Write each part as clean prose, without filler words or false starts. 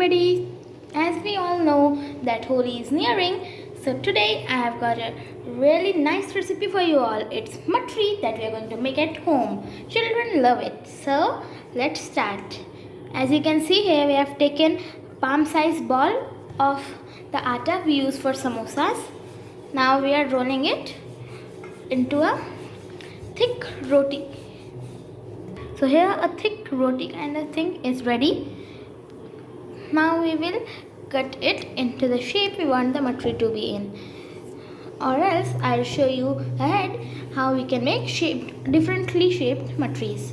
everybody. As we all know that Holi is nearing, so today I have got a really nice recipe for you all. It's matri that we are going to make at home. Children love it. So let's start. As you can see here, we have taken palm size ball of the atta we use for samosas. Now we are rolling it into a thick roti. So here a thick roti kind of thing is ready. Now we will cut it into the shape we want the matri to be in, or else I'll show you ahead how we can make differently shaped matris.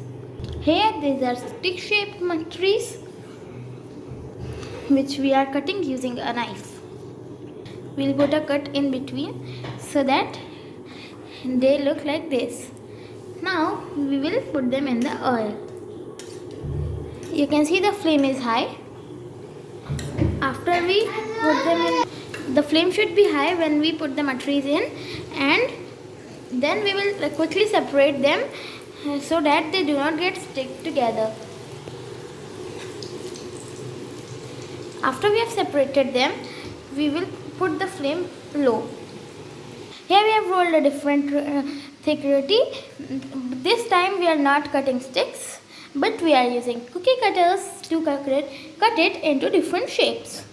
Here these are stick shaped matris which we are cutting using a knife. We'll put a cut in between so that they look like this. Now we will put them in the oil. You can see the flame is high. After we put them in, the flame should be high when we put the matris in, and then we will quickly separate them so that they do not get stick together. After we have separated them, we will put the flame low. Here we have rolled a different thick roti. This time we are not cutting sticks, but we are using cookie cutters to cut it into different shapes.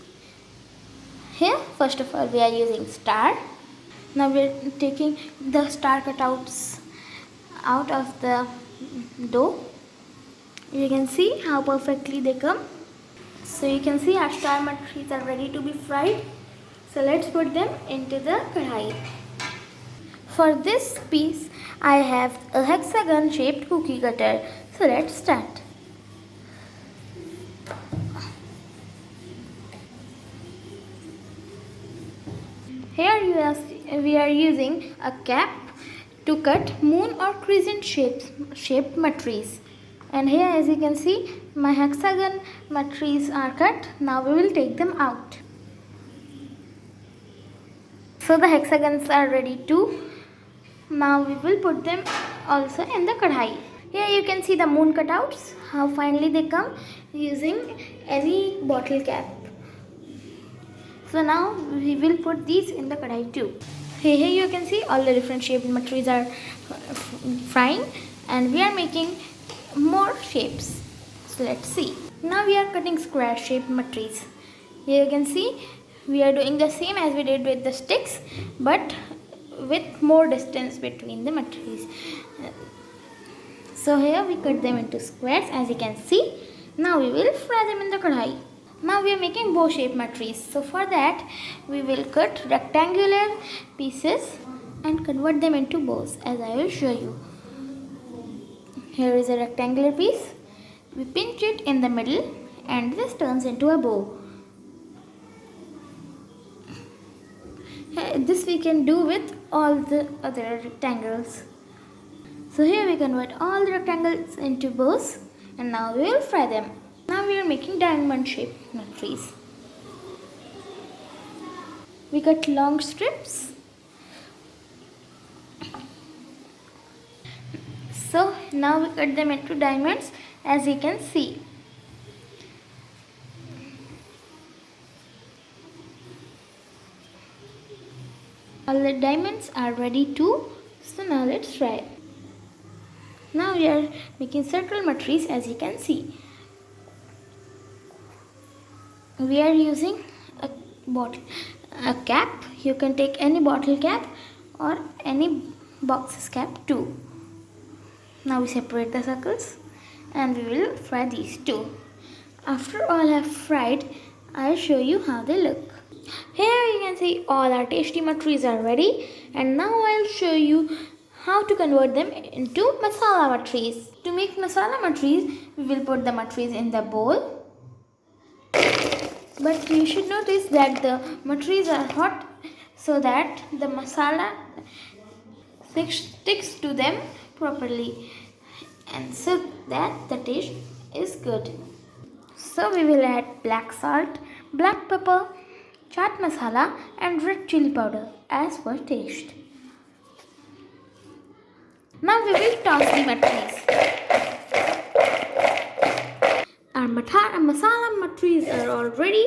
Here first of all we are using star. Now we are taking the star cutouts out of the dough. You can see how perfectly they come. So you can see our star matris are ready to be fried. So let's put them into the kadhai. For this piece I have a hexagon shaped cookie cutter. So let's start. Here we are using a cap to cut moon or crescent shaped matris. And here, as you can see, my hexagon matris are cut. Now we will take them out. So the hexagons are ready too. Now we will put them also in the kadhai. Here you can see the moon cutouts, how finely they come using any bottle cap. So now we will put these in the kadhai too. Here you can see all the different shaped matris are frying, and we are making more shapes. So let's see. Now we are cutting square shaped matris. Here you can see we are doing the same as we did with the sticks, but with more distance between the matris. So here we cut them into squares, as you can see. Now we will fry them in the kadhai. Now we are making bow shaped matris. So for that we will cut rectangular pieces and convert them into bows, as I will show you. Here is a rectangular piece. We pinch it in the middle and this turns into a bow. This we can do with all the other rectangles. So here we convert all the rectangles into bows, and now we will fry them. Now we are making diamond shaped matris. We cut long strips. So now we cut them into diamonds, as you can see. All the diamonds are ready too. So now let's try. Now we are making circle matris, as you can see. We are using a cap. You can take any bottle cap or any box's cap too. Now we separate the circles and we will fry these two. After all have fried, I'll show you how they look. Here you can see all our tasty matris are ready, and now I'll show you how to convert them into masala matris. To make masala matris, we will put the matris in the bowl. But you should notice that the matris are hot so that the masala sticks to them properly, and so that the taste is good. So we will add black salt, black pepper, chaat masala and red chili powder as per taste. Now we will toss the matris. our masala matris are all ready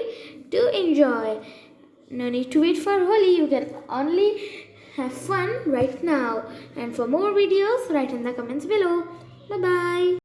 to enjoy. No need to wait for Holi. You can only have fun right now. And for more videos, write in the comments below. Bye bye.